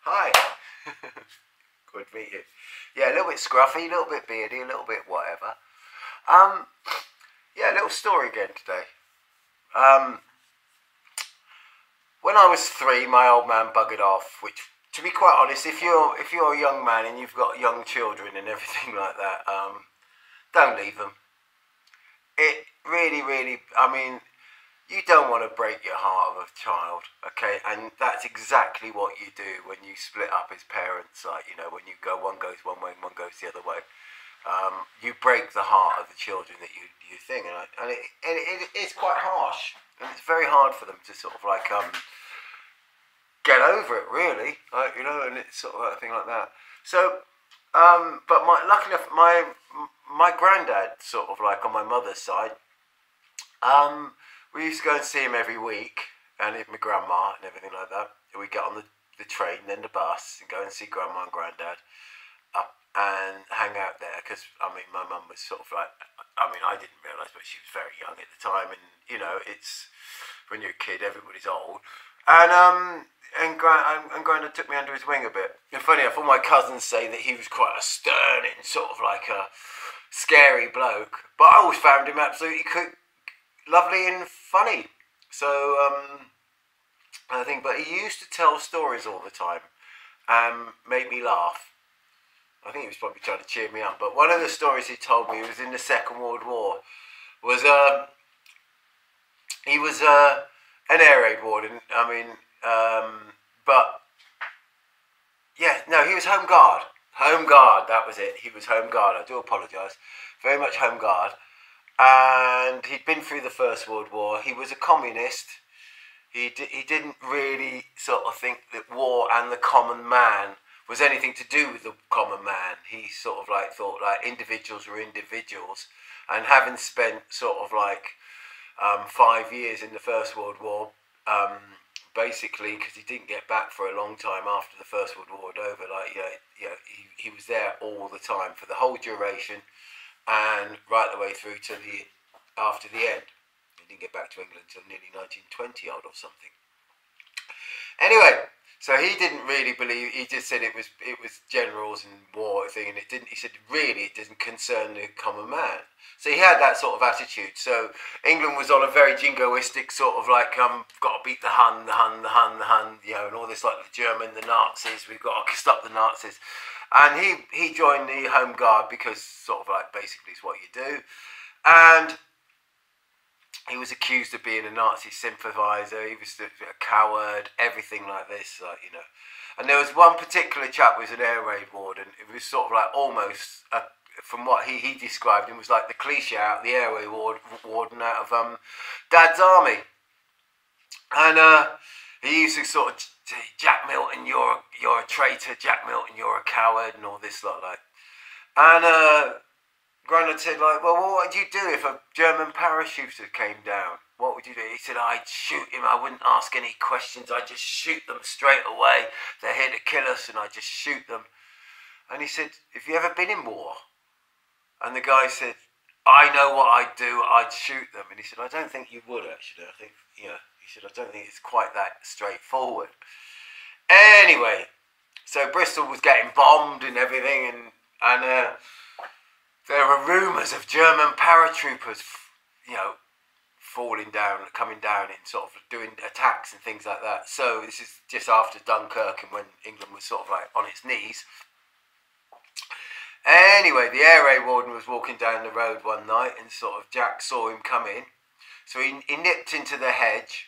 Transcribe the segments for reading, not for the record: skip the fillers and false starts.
Hi. Good to meet you. Yeah, a little bit scruffy, a little bit beardy, a little bit whatever. Yeah, a little story again today. When I was 3, my old man buggered off. Which, to be quite honest, if you're a young man and you've got young children and everything like that, don't leave them. It really, really. I mean, you don't want to break your heart of a child, okay? And that's exactly what you do when you split up as parents. Like, when you go, one goes one way and one goes the other way. You break the heart of the children that you think, and it's quite harsh, and it's very hard for them to sort of like get over it, really, like, and it's sort of like a thing like that. So, but luckily enough, my granddad, sort of like on my mother's side, we used to go and see him every week, and my grandma and everything like that. We get on the train, then the bus, and go and see grandma and granddad up and hang out there. Because, my mum was sort of like, I didn't realise, but she was very young at the time. And, it's, when you're a kid, everybody's old. And granddad took me under his wing a bit. And funny enough, all my cousins say that he was quite a stern and sort of like a scary bloke. But I always found him absolutely lovely and funny. So I think, but he used to tell stories all the time and make me laugh. I think he was probably trying to cheer me up. But one of the stories he told me was in the Second World War. Was he was an air raid warden. But yeah, no, he was home guard. Home guard, that was it. He was home guard. I do apologise. Very much home guard. And he'd been through the First World War. He was a communist. He didn't really sort of think that war and the common man was anything to do with the common man. He sort of like thought like individuals were individuals. And having spent sort of like 5 years in the First World War, basically because he didn't get back for a long time after the First World War was over. Like he was there all the time for the whole duration. And right the way through to after the end. He didn't get back to England until nearly 1920 odd or something. Anyway, so he didn't really believe. He just said it was generals and war thing, and it didn't. He said really it doesn't concern the common man. So he had that sort of attitude. So England was on a very jingoistic sort of like got to beat the Hun, and all this like the German, the Nazis. We've got to stop the Nazis. And he joined the Home Guard because sort of like basically is what you do. And he was accused of being a Nazi sympathiser. He was a coward, everything like this, And there was one particular chap who was an air raid warden. It was sort of like almost, from what he described him, was like the cliche out, the air raid warden out of Dad's army. And he used to sort of say, Jack Milton, you're a traitor. Jack Milton, you're a coward, and all this lot like. And Granddad said like, well, what would you do if a German parachuter came down? What would you do? He said, I'd shoot him. I wouldn't ask any questions. I'd just shoot them straight away. They're here to kill us, and I'd just shoot them. And he said, have you ever been in war? And the guy said, I know what I'd do. I'd shoot them. And he said, I don't think you would actually. I think, he said, I don't think it's quite that straightforward. Anyway, so Bristol was getting bombed and everything, and there were rumours of German paratroopers, falling down, coming down and sort of doing attacks and things like that. So this is just after Dunkirk and when England was sort of like on its knees. Anyway, the air raid warden was walking down the road one night and sort of Jack saw him coming. So he nipped into the hedge,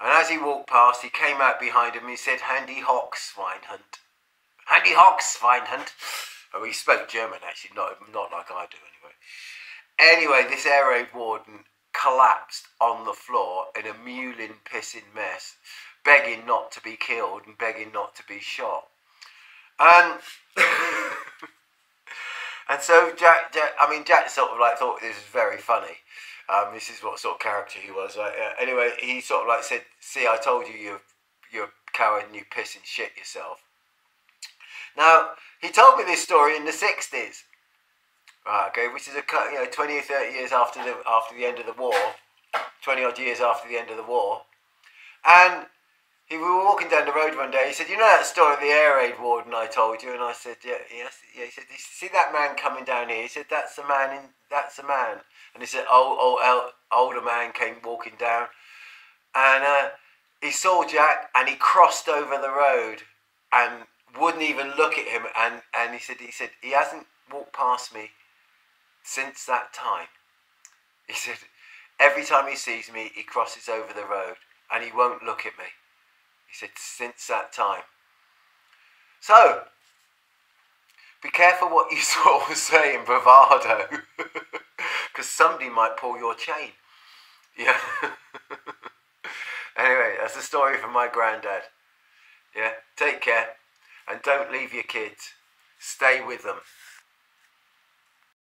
and as he walked past, he came out behind him and he said, Handy hock, Schweinhund. Handy hock, Schweinhund. Oh, he spoke German actually, not like I do anyway. Anyway, this air raid warden collapsed on the floor in a mewling, pissing mess, begging not to be killed and begging not to be shot. And and so Jack sort of like thought this was very funny. This is what sort of character he was. Right? Anyway, he sort of like said, see, I told you you're a coward and you piss and shit yourself. Now, he told me this story in the 60s. Right, okay, which is 20 or 30 years after the end of the war, 20 odd years after the end of the war. And we were walking down the road one day. He said, "You know that story of the air raid warden I told you?" And I said, "Yeah, yes, yeah." He said, "See that man coming down here?" He said, "That's the man. That's the man." And he said, older man came walking down, and he saw Jack, and he crossed over the road, and wouldn't even look at him. And he said he hasn't walked past me since that time. He said every time he sees me, he crosses over the road, and he won't look at me. He said, since that time. So, be careful what you sort of say in bravado, because somebody might pull your chain. Yeah. Anyway, that's a story from my granddad. Yeah, take care, and don't leave your kids. Stay with them.